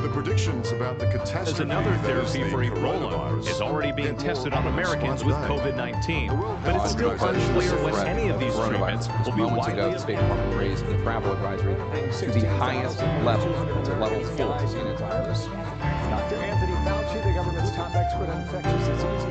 The predictions about the catastrophe. As another therapy for Ebola is already being tested on Americans with COVID-19, but it's still unclear when any of these treatments will be widely available. The State Department raised the travel advisory to the highest level, to level 4 in its office. Dr. Anthony Fauci, the government's top expert on infectious diseases.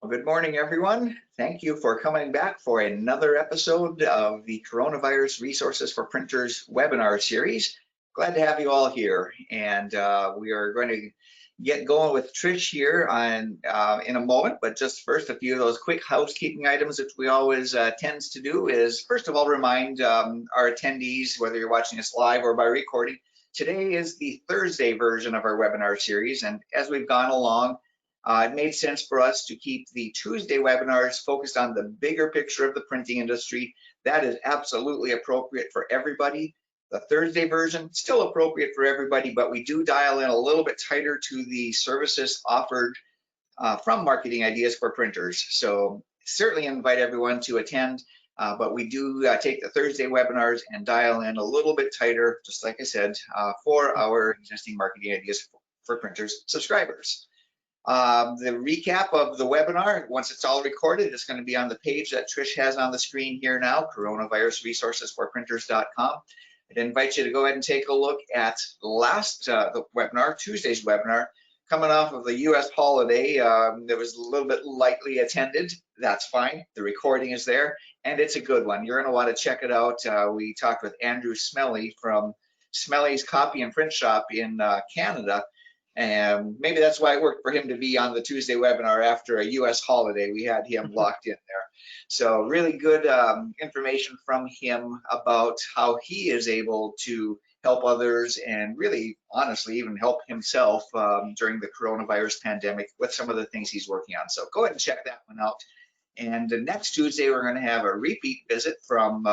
Well, good morning, everyone. Thank you for coming back for another episode of the Coronavirus Resources for Printers webinar series. Glad to have you all here. And we are going to get going with Trish here in a moment. But just first, a few of those quick housekeeping items that we always tends to do is, first of all, remind our attendees, whether you're watching us live or by recording, today is the Thursday version of our webinar series. And as we've gone along, it made sense for us to keep the Tuesday webinars focused on the bigger picture of the printing industry. That is absolutely appropriate for everybody. The Thursday version, still appropriate for everybody, but we do dial in a little bit tighter to the services offered from Marketing Ideas for Printers. So certainly invite everyone to attend, but we do take the Thursday webinars and dial in a little bit tighter, just like I said, for our existing Marketing Ideas for Printers subscribers. The recap of the webinar, once it's all recorded, it's going to be on the page that Trish has on the screen here now, coronavirusresourcesforprinters.com. I'd invite you to go ahead and take a look at the webinar, Tuesday's webinar, coming off of the U.S. holiday. That was a little bit lightly attended. That's fine. The recording is there, and it's a good one. You're going to want to check it out. We talked with Andrew Smelly from Smelly's Copy and Print Shop in Canada. And maybe that's why it worked for him to be on the Tuesday webinar after a U.S. holiday. We had him locked in there. So really good information from him about how he is able to help others and really, honestly, even help himself during the coronavirus pandemic with some of the things he's working on. So go ahead and check that one out. And next Tuesday, we're going to have a repeat visit from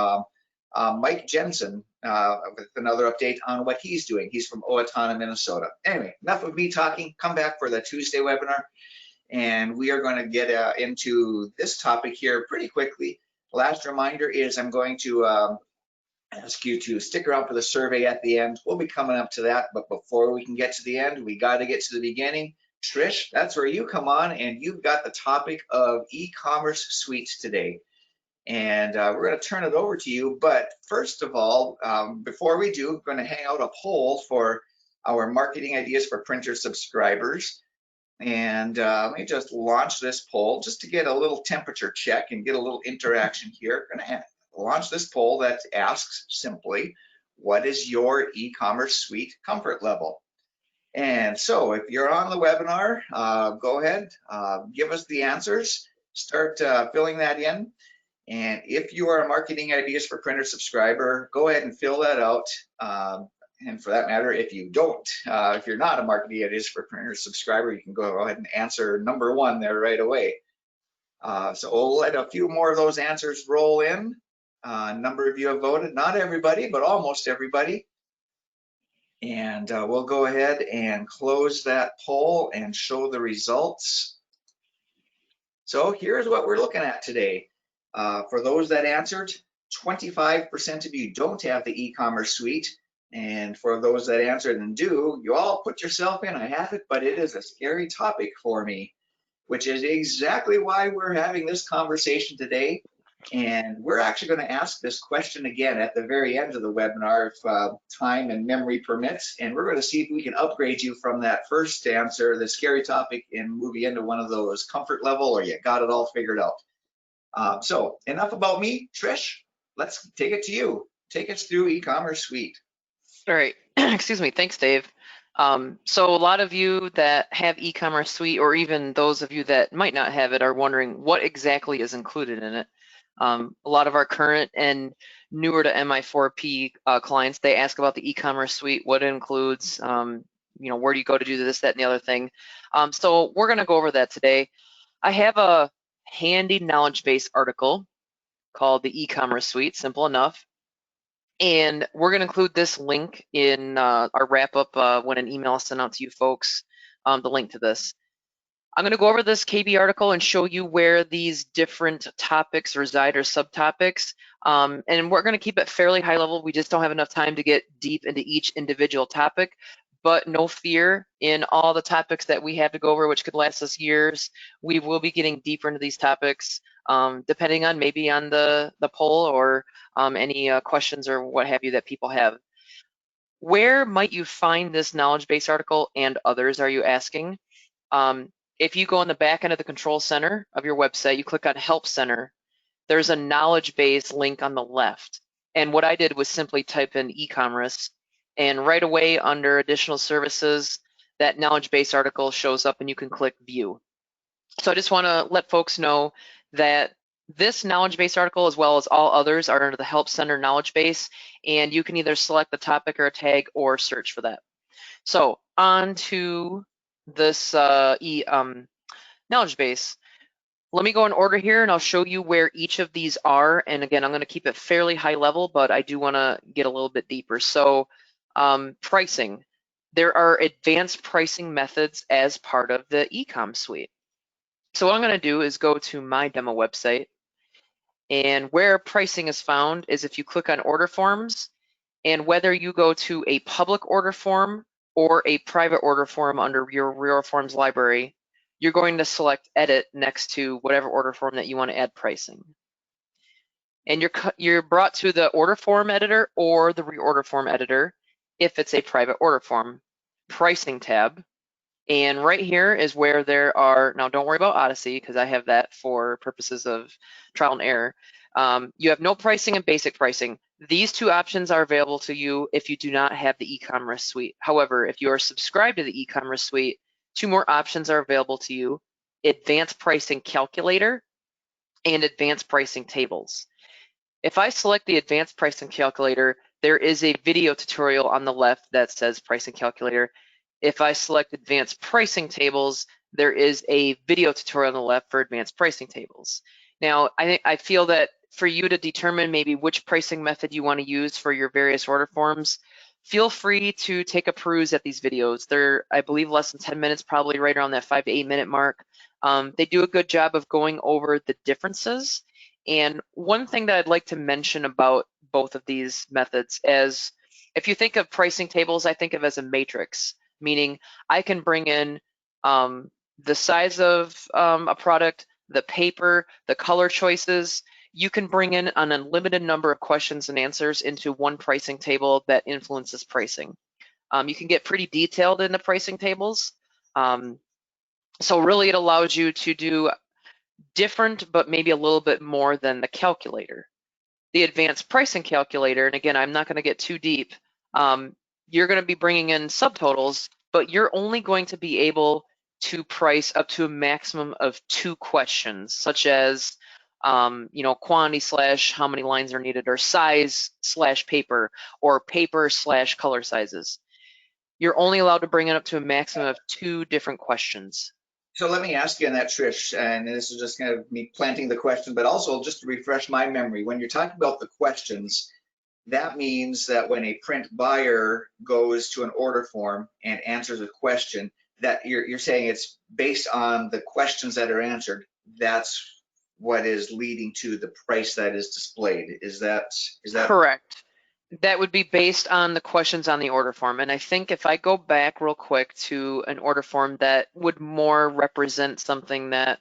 Mike Jensen with another update on what he's doing. He's from Owatonna, Minnesota. Anyway, enough of me talking. Come back for the Tuesday webinar, and we are going to get into this topic here pretty quickly. Last reminder is I'm going to ask you to stick around for the survey at the end. We'll be coming up to that, but before we can get to the end, we got to get to the beginning. Trish, that's where you come on, and you've got the topic of e-commerce suites today. And we're going to turn it over to you. But first of all, before we do, we're going to hang out a poll for our Marketing Ideas for Printers subscribers. And let me just launch this poll just to get a little temperature check and get a little interaction here. I'm going to launch this poll that asks simply, what is your e-commerce suite comfort level? And so if you're on the webinar, go ahead, give us the answers, start filling that in. And if you are a Marketing Ideas for Printers subscriber, go ahead and fill that out. And for that matter, if you don't, if you're not a Marketing Ideas for Printers subscriber, you can go ahead and answer number 1 there right away. So we'll let a few more of those answers roll in. A number of you have voted, not everybody, but almost everybody. And we'll go ahead and close that poll and show the results. So here's what we're looking at today. For those that answered, 25% of you don't have the e-commerce suite. And for those that answered and do, you all put yourself in. I have it, but it is a scary topic for me, which is exactly why we're having this conversation today. And we're actually going to ask this question again at the very end of the webinar if time and memory permits. And we're going to see if we can upgrade you from that first answer, the scary topic, and move you into one of those comfort level or you got it all figured out. So enough about me. Trish, let's take it to you. Take us through e-commerce suite. All right. Excuse me. Thanks, Dave. So a lot of you that have e-commerce suite, or even those of you that might not have it, are wondering what exactly is included in it. A lot of our current and newer to MI4P clients, they ask about the e-commerce suite, what it includes, where do you go to do this, that, and the other thing. So we're going to go over that today. I have a handy knowledge base article called the e-commerce suite, simple enough. And we're going to include this link in our wrap up when an email is sent out to you folks, the link to this. I'm going to go over this KB article and show you where these different topics reside or subtopics. And we're going to keep it fairly high level. We just don't have enough time to get deep into each individual topic. But no fear, in all the topics that we have to go over, which could last us years, we will be getting deeper into these topics, depending on maybe on the poll or any questions or what have you that people have. Where might you find this knowledge base article and others, are you asking? If you go on the back end of the control center of your website, you click on Help Center, there's a knowledge base link on the left. And what I did was simply type in e-commerce, and right away under additional services, that knowledge base article shows up and you can click view. So I just want to let folks know that this knowledge base article, as well as all others, are under the Help Center knowledge base, and you can either select the topic or a tag or search for that. So on to this knowledge base. Let me go in order here and I'll show you where each of these are. And again, I'm going to keep it fairly high level, but I do want to get a little bit deeper. So pricing. There are advanced pricing methods as part of the Ecom suite. So what I'm going to do is go to my demo website, and where pricing is found is if you click on order forms, and whether you go to a public order form or a private order form under your order forms library, you're going to select edit next to whatever order form that you want to add pricing. And you're brought to the order form editor or the reorder form editor if it's a private order form. Pricing tab. And right here is where there are, now don't worry about Odyssey because I have that for purposes of trial and error. You have no pricing and basic pricing. These two options are available to you if you do not have the e-commerce suite. However, if you are subscribed to the e-commerce suite, two more options are available to you: advanced pricing calculator and advanced pricing tables. If I select the advanced pricing calculator, there is a video tutorial on the left that says pricing calculator. If I select advanced pricing tables, there is a video tutorial on the left for advanced pricing tables. Now, I feel that for you to determine maybe which pricing method you want to use for your various order forms, feel free to take a peruse at these videos. They're, I believe, less than 10 minutes, probably right around that 5 to 8 minute mark. They do a good job of going over the differences. And one thing that I'd like to mention about both of these methods is, if you think of pricing tables, I think of as a matrix, meaning I can bring in the size of a product, the paper, the color choices. You can bring in an unlimited number of questions and answers into one pricing table that influences pricing. You can get pretty detailed in the pricing tables. So really it allows you to do different, but maybe a little bit more than the calculator. The advanced pricing calculator, and again, I'm not going to get too deep, you're going to be bringing in subtotals, but you're only going to be able to price up to a maximum of 2 questions, such as quantity / how many lines are needed, or size / paper, or paper / color sizes. You're only allowed to bring it up to a maximum of 2 different questions. So let me ask you on that, Trish, and this is just kind of me planting the question, but also just to refresh my memory, when you're talking about the questions, that means that when a print buyer goes to an order form and answers a question, that you're saying it's based on the questions that are answered, that's what is leading to the price that is displayed. Is that correct? That would be based on the questions on the order form. And I think if I go back real quick to an order form that would more represent something that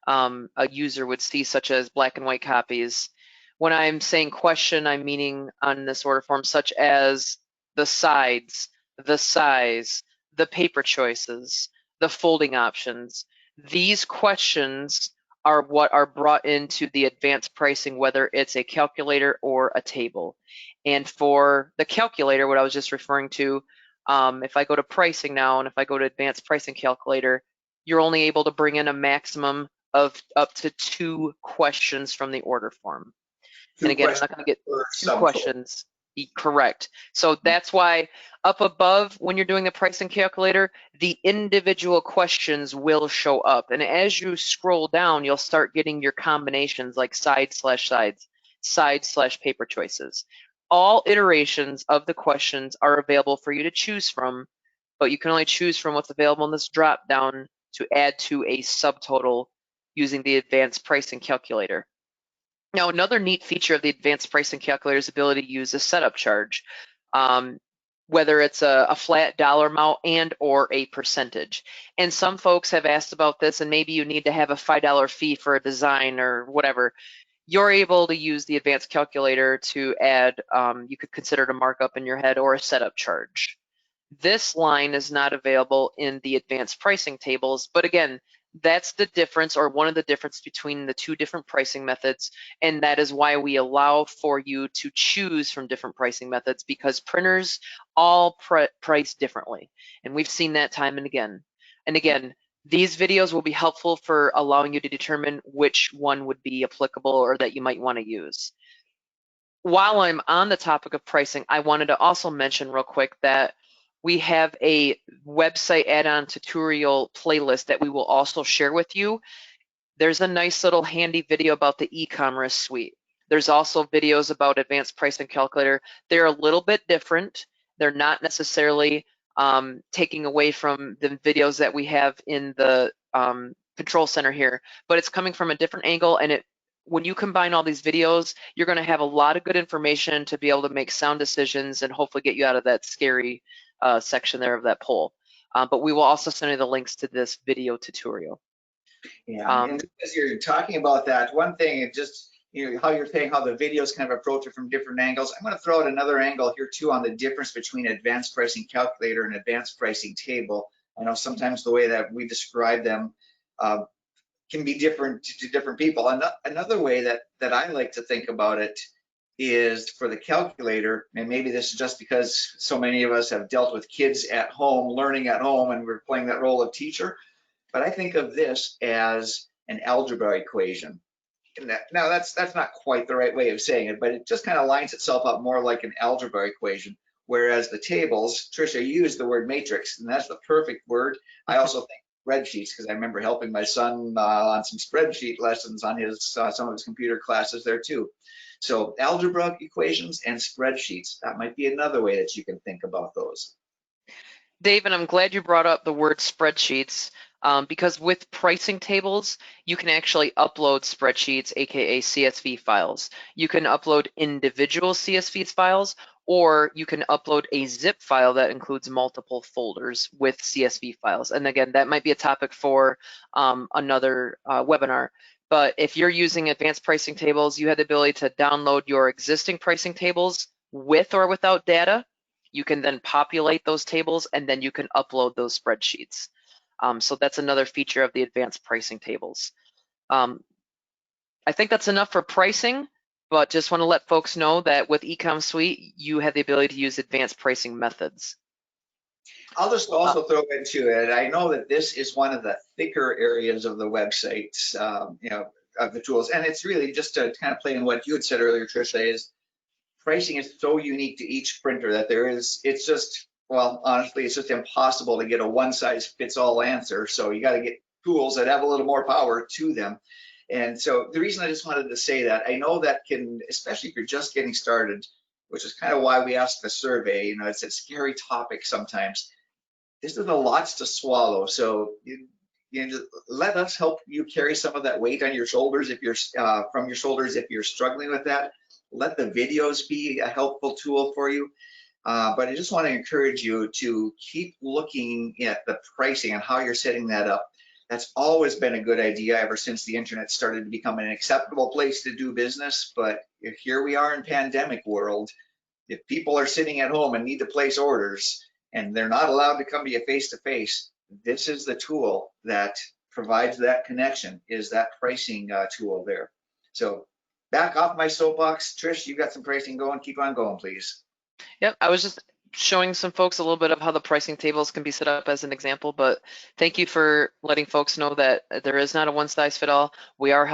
a user would see, such as black and white copies. When I'm saying question, I'm meaning on this order form, such as the sides, the size, the paper choices, the folding options. These questions are what are brought into the advanced pricing, whether it's a calculator or a table. And for the calculator, what I was just referring to, If I go to pricing now, and if I go to advanced pricing calculator, you're only able to bring in a maximum of up to 2 questions from the order form. And again, I'm not going to get 2 questions. Correct. So that's why up above, when you're doing the pricing calculator, the individual questions will show up. And as you scroll down, you'll start getting your combinations like side/sides, side/paper choices. All iterations of the questions are available for you to choose from, but you can only choose from what's available in this drop down to add to a subtotal using the advanced pricing calculator. Now, another neat feature of the advanced pricing calculator is ability to use a setup charge, whether it's a flat dollar amount and or a percentage. And some folks have asked about this, and maybe you need to have a $5 fee for a design or whatever. You're able to use the advanced calculator to add, you could consider it a markup in your head or a setup charge. This line is not available in the advanced pricing tables, but again, that's the difference, or one of the difference between the 2 different pricing methods, and that is why we allow for you to choose from different pricing methods, because printers all price differently, and we've seen that time and again. And again, these videos will be helpful for allowing you to determine which one would be applicable or that you might want to use. While I'm on the topic of pricing, I wanted to also mention real quick that we have a website add-on tutorial playlist that we will also share with you. There's a nice little handy video about the e-commerce suite. There's also videos about advanced pricing calculator. They're a little bit different. They're not necessarily taking away from the videos that we have in the control center here, but it's coming from a different angle, and when you combine all these videos, you're going to have a lot of good information to be able to make sound decisions and hopefully get you out of that scary section there of that poll. But we will also send you the links to this video tutorial. Yeah, and as you're talking about that, one thing, it just, how you're saying how the videos kind of approach it from different angles. I'm going to throw out another angle here too on the difference between advanced pricing calculator and advanced pricing table. I know sometimes the way that we describe them can be different to different people. Another way that I like to think about it is for the calculator, and maybe this is just because so many of us have dealt with kids at home, learning at home, and we're playing that role of teacher, but I think of this as an algebra equation. Now that's not quite the right way of saying it, but it just kind of lines itself up more like an algebra equation, whereas the tables, Tricia used the word matrix, and that's the perfect word. I also think spreadsheets, because I remember helping my son on some spreadsheet lessons on his some of his computer classes there too. So algebra equations and spreadsheets, that might be another way that you can think about those. David, I'm glad you brought up the word spreadsheets, because with pricing tables, you can actually upload spreadsheets, aka CSV files. You can upload individual CSV files, or you can upload a zip file that includes multiple folders with CSV files. And again, that might be a topic for another webinar. But if you're using advanced pricing tables, you have the ability to download your existing pricing tables with or without data. You can then populate those tables, and then you can upload those spreadsheets. So that's another feature of the advanced pricing tables. I think that's enough for pricing, but just want to let folks know that with Ecom Suite, you have the ability to use advanced pricing methods. I'll just also throw into it, I know that this is one of the thicker areas of the website, of the tools, and it's really just to kind of play in what you had said earlier, Tricia, is pricing is so unique to each printer that it's just, well, honestly, it's just impossible to get a one-size-fits-all answer. So you got to get tools that have a little more power to them. And so the reason I just wanted to say that, I know that can, especially if you're just getting started, which is kind of why we asked the survey, it's a scary topic sometimes. This is a lot to swallow. So let us help you carry some of that weight on your shoulders if you're from your shoulders if you're struggling with that. Let the videos be a helpful tool for you. But I just want to encourage you to keep looking at the pricing and how you're setting that up. That's always been a good idea ever since the internet started to become an acceptable place to do business. But here we are in pandemic world. If people are sitting at home and need to place orders and they're not allowed to come to you face to face, this is the tool that provides that connection, is that pricing tool there. So back off my soapbox. Trish, you got some pricing going. Keep on going, please. Yep, I was just showing some folks a little bit of how the pricing tables can be set up as an example, but thank you for letting folks know that there is not a one-size-fit-all. We are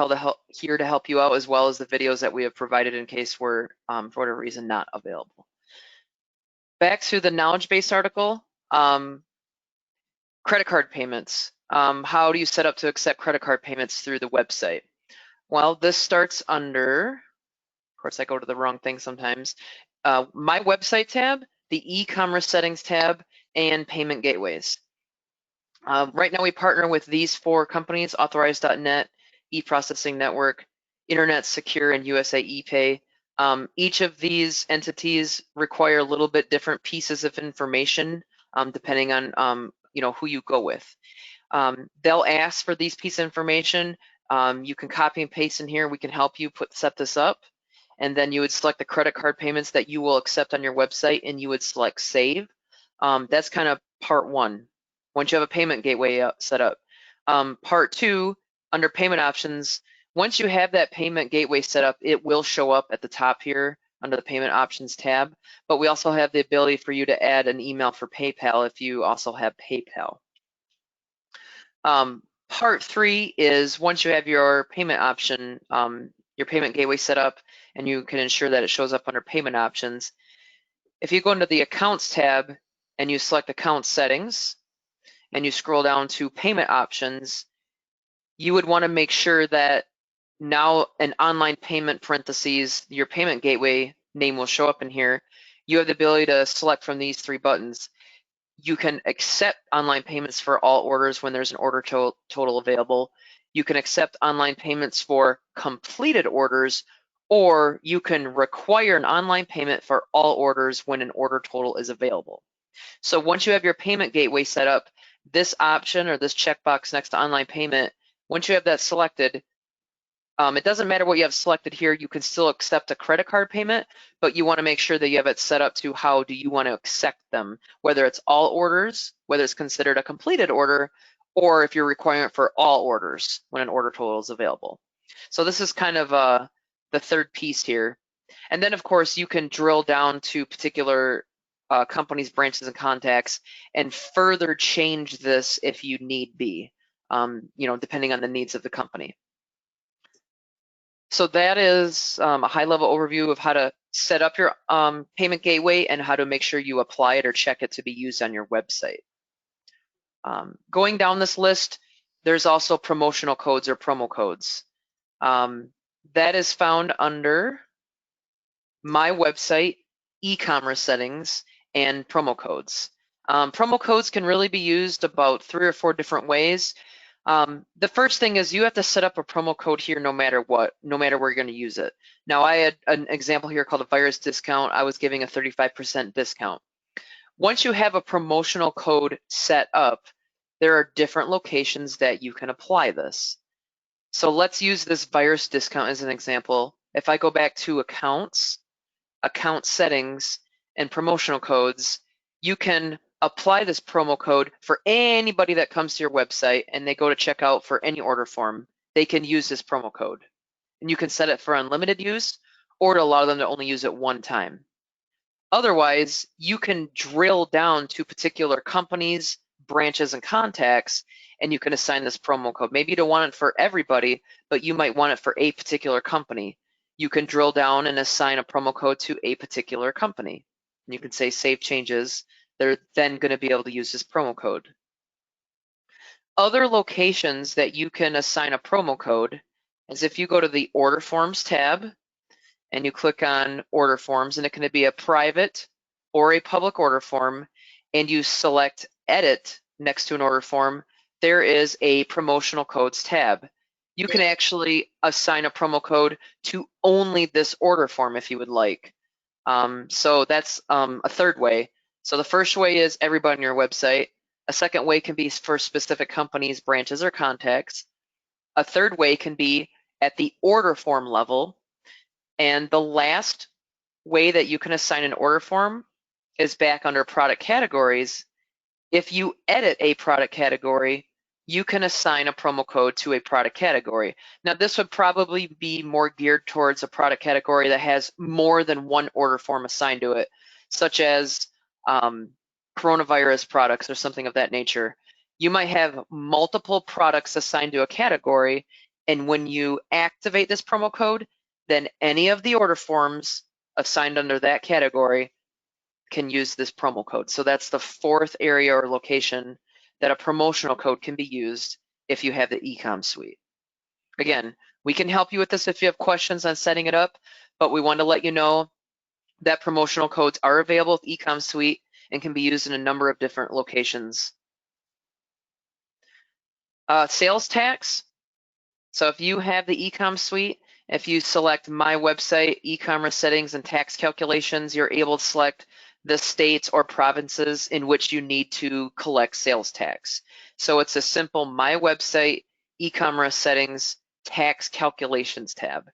here to help you out, as well as the videos that we have provided in case we're, for whatever reason, not available. Back to the knowledge base article, credit card payments. How do you set up to accept credit card payments through the website? Well, this starts under, of course, I go to the wrong thing sometimes, my website tab, the e-commerce settings tab, and payment gateways. Right now we partner with these 4 companies: Authorize.net, eProcessing Network, Internet Secure, and USA ePay. Each of these entities require a little bit different pieces of information depending on who you go with. They'll ask for these pieces of information. You can copy and paste in here. We can help you set this up. And then you would select the credit card payments that you will accept on your website, and you would select save. That's kind of part 1. Once you have a payment gateway set up. Part 2, under payment options, once you have that payment gateway set up, it will show up at the top here under the payment options tab. But we also have the ability for you to add an email for PayPal if you also have PayPal. Part 3 is once you have your payment option, your payment gateway set up, and you can ensure that it shows up under payment options. If you go into the accounts tab and you select account settings and you scroll down to payment options, you would want to make sure that now an online payment parentheses, your payment gateway name will show up in here. You have the ability to select from these 3 buttons. You can accept online payments for all orders when there's an order total available. You can accept online payments for completed orders, or you can require an online payment for all orders when an order total is available. So once you have your payment gateway set up, this option or this checkbox next to online payment, once you have that selected, it doesn't matter what you have selected here, you can still accept a credit card payment, but you want to make sure that you have it set up to how do you want to accept them, whether it's all orders, whether it's considered a completed order, or if you're requiring it for all orders when an order total is available. So this is kind of the third piece here. And then of course you can drill down to particular companies, branches, and contacts and further change this if you need be, depending on the needs of the company. So that is a high-level overview of how to set up your payment gateway and how to make sure you apply it or check it to be used on your website. Going down this list, there's also promotional codes or promo codes. That is found under my website, e-commerce settings, and promo codes. Promo codes can really be used about 3 or 4 different ways. The first thing is you have to set up a promo code here no matter what, no matter where you're going to use it. Now I had an example here called a virus discount. I was giving a 35% discount. Once you have a promotional code set up, there are different locations that you can apply this. So let's use this virus discount as an example. If I go back to accounts, account settings, and promotional codes, you can apply this promo code for anybody that comes to your website and they go to checkout for any order form. They can use this promo code. And you can set it for unlimited use or to allow them to only use it one time. Otherwise, you can drill down to particular companies, branches, and contacts, and you can assign this promo code. Maybe you don't want it for everybody, but you might want it for a particular company. You can drill down and assign a promo code to a particular company. And you can say save changes. They're then going to be able to use this promo code. Other locations that you can assign a promo code is if you go to the Order Forms tab and you click on Order Forms, and it can be a private or a public order form, and you select Edit next to an order form, there is a Promotional Codes tab. You can actually assign a promo code to only this order form if you would like. So that's a third way. So the first way is everybody on your website. A second way can be for specific companies, branches, or contacts. A third way can be at the order form level. And the last way that you can assign an order form is back under product categories. If you edit a product category, you can assign a promo code to a product category. Now, this would probably be more geared towards a product category that has more than one order form assigned to it, such as coronavirus products or something of that nature. You might have multiple products assigned to a category, and when you activate this promo code, then any of the order forms assigned under that category can use this promo code. So that's the fourth area or location that a promotional code can be used if you have the Ecom suite. Again, we can help you with this if you have questions on setting it up, but we want to let you know that promotional codes are available with Ecom suite and can be used in a number of different locations. Sales tax. So if you have the Ecom suite, if you select My Website, E-commerce Settings, and Tax Calculations, you're able to select the states or provinces in which you need to collect sales tax. So it's a simple My Website, E-commerce Settings, Tax Calculations tab.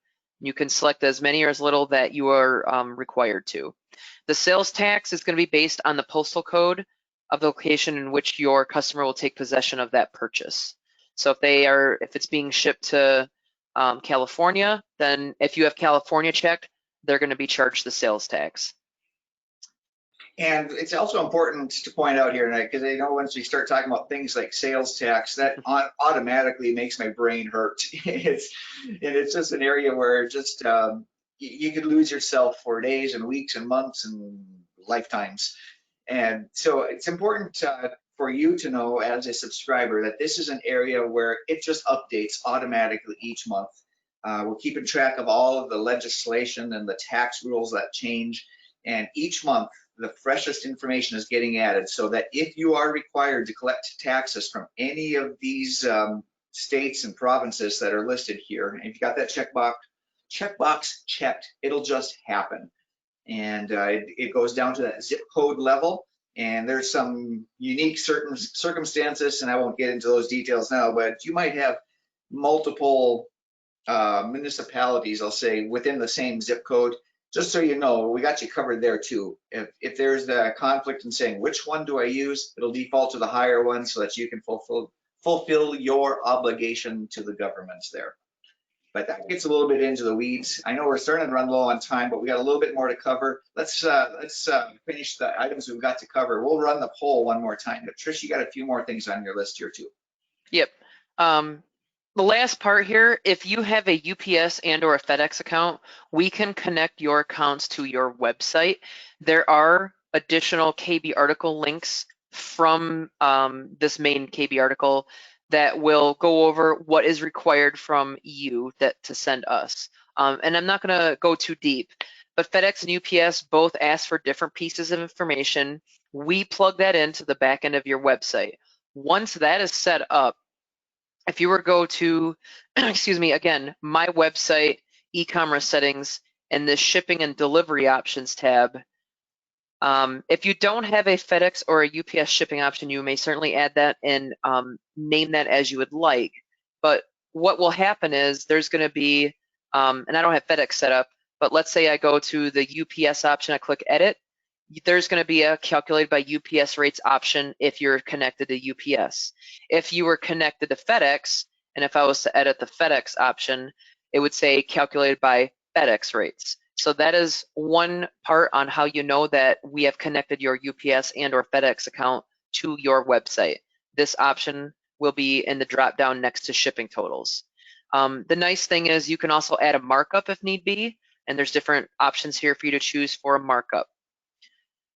You can select as many or as little that you are required to. The sales tax is going to be based on the postal code of the location in which your customer will take possession of that purchase. So if it's being shipped to California, then if you have California checked, they're going to be charged the sales tax. And it's also important to point out here, because I know once we start talking about things like sales tax, that automatically makes my brain hurt. It's just an area where just you could lose yourself for days and weeks and months and lifetimes. And so it's important for you to know as a subscriber that this is an area where it just updates automatically each month. We're keeping track of all of the legislation and the tax rules that change, and each month the freshest information is getting added, so that if you are required to collect taxes from any of these states and provinces that are listed here, and if you got that checkbox checked, it'll just happen. And it goes down to that zip code level, and there's some unique certain circumstances, and I won't get into those details now, but you might have multiple municipalities, I'll say, within the same zip code. Just so you know, we got you covered there too. If there's a conflict in saying which one do I use, it'll default to the higher one so that you can fulfill your obligation to the governments there. But that gets a little bit into the weeds. I know we're starting to run low on time, but we got a little bit more to cover. Let's finish the items we've got to cover. We'll run the poll one more time. But Trish, you got a few more things on your list here too. Yep. The last part here, if you have a UPS and or a FedEx account, we can connect your accounts to your website. There are additional KB article links from this main KB article that will go over what is required from you to send us. And I'm not gonna go too deep, but FedEx and UPS both ask for different pieces of information. We plug that into the back end of your website. Once that is set up, if you were to go to, excuse me, again, My Website, E-commerce Settings, and this Shipping and Delivery Options tab, if you don't have a FedEx or a UPS shipping option, you may certainly add that and name that as you would like. But what will happen is there's going to be, and I don't have FedEx set up, but let's say I go to the UPS option, I click Edit. There's going to be a calculated by UPS rates option if you're connected to UPS. If you were connected to FedEx, and if I was to edit the FedEx option, it would say calculated by FedEx rates. So that is one part on how you know that we have connected your UPS and or FedEx account to your website. This option will be in the drop down next to shipping totals. The nice thing is you can also add a markup if need be, and there's different options here for you to choose for a markup.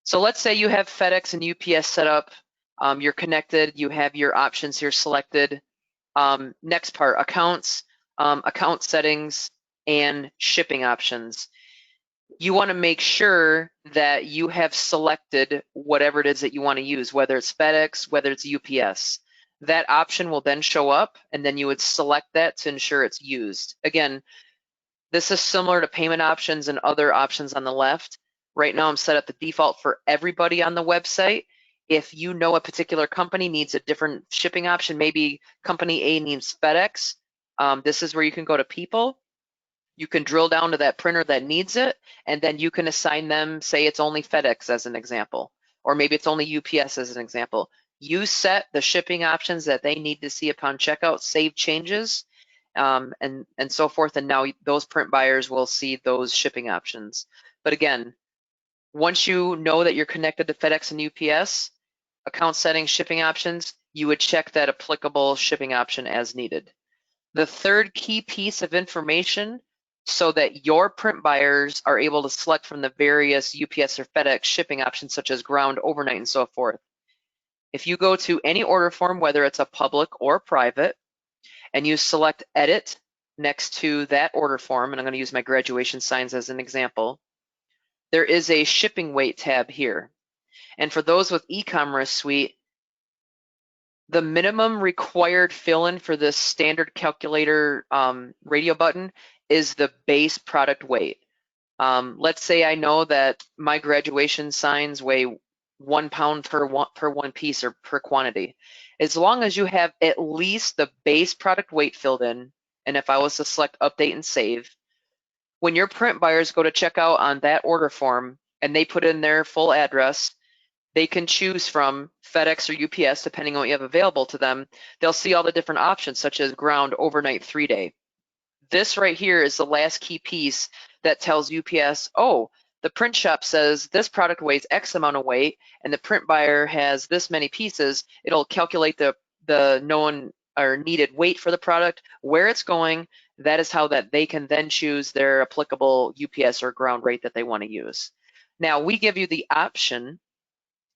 So let's say you have FedEx and UPS set up, you're connected, you have your options here selected. Next part, accounts, account settings, and shipping options. You want to make sure that you have selected whatever it is that you want to use, whether it's FedEx, whether it's UPS. That option will then show up, and then you would select that to ensure it's used. Again, this is similar to payment options and other options on the left. Right now I'm set up the default for everybody on the website. If you know a particular company needs a different shipping option, maybe company A needs FedEx, this is where you can go to people. You can drill down to that printer that needs it, and then you can assign them, say it's only FedEx as an example, or maybe it's only UPS as an example. You set the shipping options that they need to see upon checkout, save changes, and so forth, and now those print buyers will see those shipping options. But again, Once you know that you're connected to FedEx and UPS, account settings, shipping options, you would check that applicable shipping option as needed. The third key piece of information so that your print buyers are able to select from the various UPS or FedEx shipping options such as ground, overnight, and so forth. If you go to any order form, whether it's a public or private, and you select edit next to that order form, and I'm going to use my graduation signs as an example, there is a shipping weight tab here. And for those with Ecommerce Suite, the minimum required fill-in for this standard calculator radio button is the base product weight. Let's say I know that my graduation signs weigh 1 pound per one piece or per quantity. As long as you have at least the base product weight filled in, and if I was to select update and save, when your print buyers go to check out on that order form and they put in their full address, they can choose from FedEx or UPS, depending on what you have available to them. They'll see all the different options, such as ground, overnight, 3-day. This right here is the last key piece that tells UPS, oh, the print shop says this product weighs X amount of weight, and the print buyer has this many pieces. It'll calculate the known or needed weight for the product, where it's going. That is how that they can then choose their applicable UPS or ground rate that they want to use. Now, we give you the option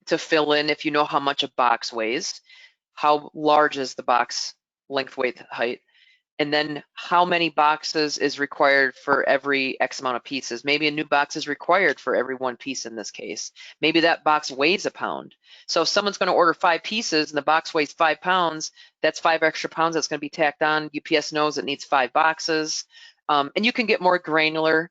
to fill in if you know how much a box weighs, how large is the box length, width, height, and then how many boxes is required for every X amount of pieces. Maybe a new box is required for every 1 piece in this case. Maybe that box weighs a pound. So if someone's going to order 5 pieces and the box weighs 5 pounds, that's 5 extra pounds that's going to be tacked on. UPS knows it needs 5 boxes. And you can get more granular.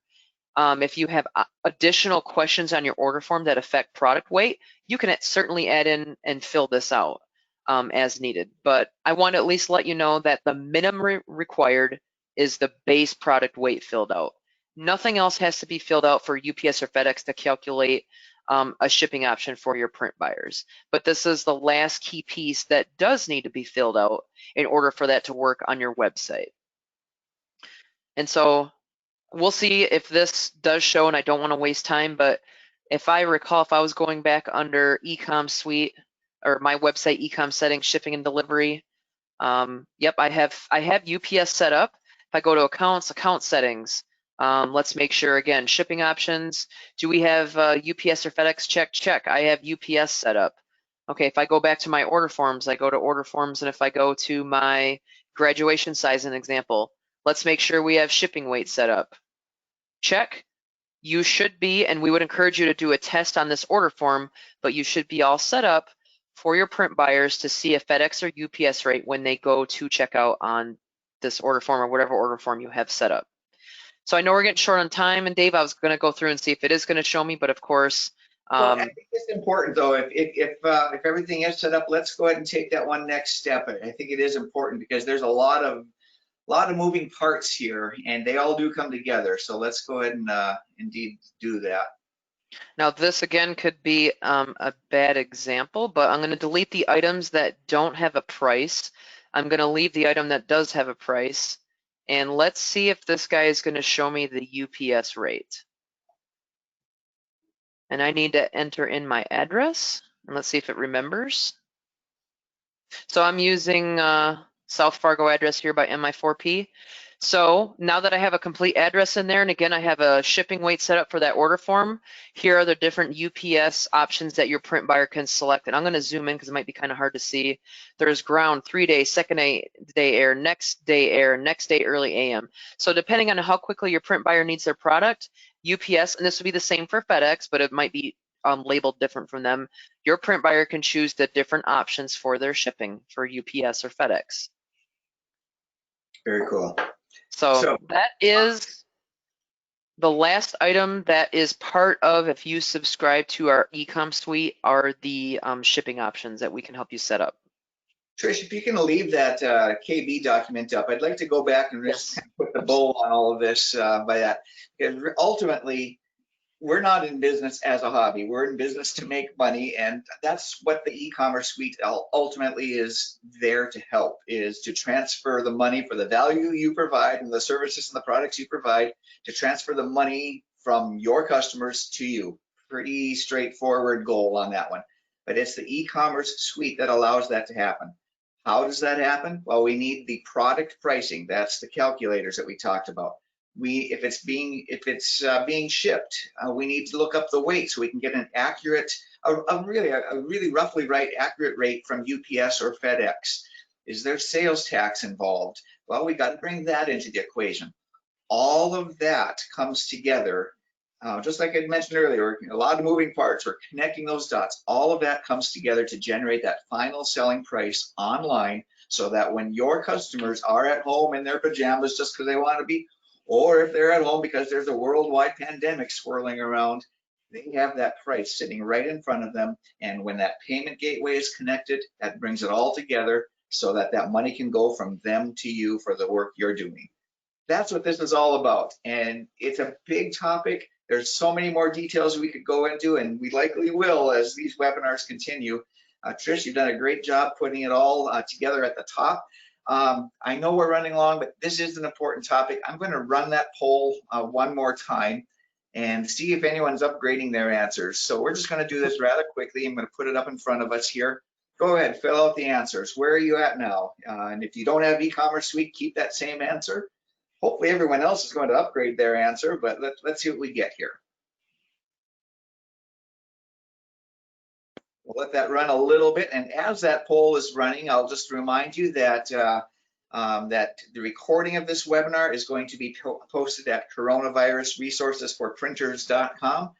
If you have additional questions on your order form that affect product weight, you can certainly add in and fill this out as needed. But I want to at least let you know that the minimum required is the base product weight filled out. Nothing else has to be filled out for UPS or FedEx to calculate a shipping option for your print buyers. But this is the last key piece that does need to be filled out in order for that to work on your website. And so we'll see if this does show, and I don't want to waste time, but if I recall, if I was going back under Ecom Suite or my website, Ecom settings, shipping and delivery, yep, I have UPS set up. If I go to accounts, account settings, let's make sure again, shipping options. Do we have UPS or FedEx? Check. I have UPS set up. Okay, if I go back to my order forms, I go to order forms, and if I go to my graduation size, an example, let's make sure we have shipping weight set up. Check. You should be, and we would encourage you to do a test on this order form, but you should be all set up for your print buyers to see a FedEx or UPS rate when they go to check out on this order form or whatever order form you have set up. So I know we're getting short on time, and Dave, I was going to go through and see if it is going to show me, but of course. Well, I think it's important though, if everything is set up, let's go ahead and take that one next step. I think it is important because there's a lot of moving parts here, and they all do come together. So let's go ahead and indeed do that. Now this again could be a bad example, but I'm going to delete the items that don't have a price. I'm going to leave the item that does have a price, and let's see if this guy is going to show me the UPS rate. And I need to enter in my address, and let's see if it remembers. So I'm using South Fargo address here by MI4P. So now that I have a complete address in there, and again, I have a shipping weight set up for that order form, here are the different UPS options that your print buyer can select. And I'm going to zoom in because it might be kind of hard to see. There's ground, 3-day, second day air, next day early AM. So depending on how quickly your print buyer needs their product, UPS, and this would be the same for FedEx, but it might be labeled different from them. Your print buyer can choose the different options for their shipping for UPS or FedEx. Very cool. So that is the last item that is part of, if you subscribe to our Ecom Suite, are the shipping options that we can help you set up. Trish, if you can leave that KB document up, I'd like to go back and just Yes. put the bow on all of this by that. Because ultimately, we're not in business as a hobby. We're in business to make money, and that's what the e-commerce suite ultimately is there to help, is to transfer the money for the value you provide and the services and the products you provide, to transfer the money from your customers to you pretty straightforward goal on that one. But it's the e-commerce suite that allows that to happen. How does that happen? Well, we need the product pricing. That's the calculators that we talked about. If it's being shipped, we need to look up the weight so we can get an accurate, a really roughly right accurate rate from UPS or FedEx. Is there sales tax involved? Well, we got to bring that into the equation. All of that comes together, just like I mentioned earlier, a lot of moving parts. We're connecting those dots. All of that comes together to generate that final selling price online, so that when your customers are at home in their pajamas just because they want to be, or if they're at home because there's a worldwide pandemic swirling around, they have that price sitting right in front of them. And when that payment gateway is connected, that brings it all together so that that money can go from them to you for the work you're doing. That's what this is all about. And it's a big topic. There's so many more details we could go into, and we likely will as these webinars continue. Trish, you've done a great job putting it all together at the top. I know we're running long, but this is an important topic. I'm going to run that poll one more time and see if anyone's upgrading their answers. So we're just going to do this rather quickly. I'm going to put it up in front of us here. Go ahead, fill out the answers. Where are you at now? And if you don't have e-commerce suite, keep that same answer. Hopefully everyone else is going to upgrade their answer, but let's see what we get here. We'll let that run a little bit, and as that poll is running, I'll just remind you that that the recording of this webinar is going to be posted at coronavirusresourcesforprinters.com,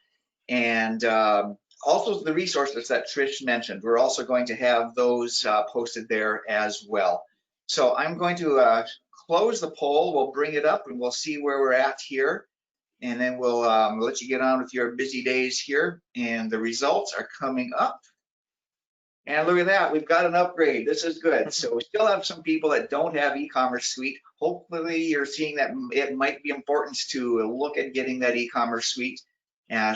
and also the resources that Trish mentioned. We're also going to have those posted there as well. So I'm going to close the poll. We'll bring it up and we'll see where we're at here, and then we'll let you get on with your busy days here. And the results are coming up. And look at that, we've got an upgrade. This is good. So we still have some people that don't have e-commerce suite. Hopefully you're seeing that it might be important to look at getting that e-commerce suite.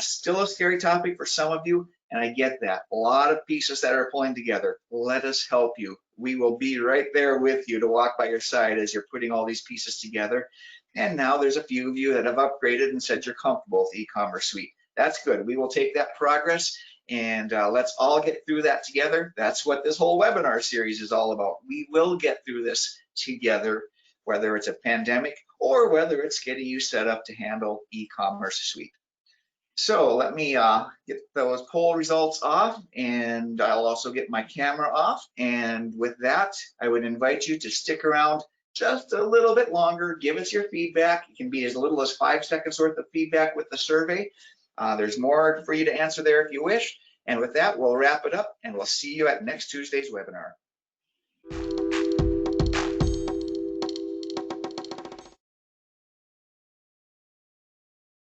Still a scary topic for some of you, and I get that. A lot of pieces that are pulling together. Let us help you. We will be right there with you to walk by your side as you're putting all these pieces together. And now there's a few of you that have upgraded and said you're comfortable with e-commerce suite. That's good. We will take that progress, and let's all get through that together. That's what this whole webinar series is all about. We will get through this together, whether it's a pandemic or whether it's getting you set up to handle e-commerce suite. So let me get those poll results off, and I'll also get my camera off. And with that, I would invite you to stick around just a little bit longer. Give us your feedback. It can be as little as 5 seconds worth of feedback with the survey. There's more for you to answer there if you wish. And with that, we'll wrap it up, and we'll see you at next Tuesday's webinar.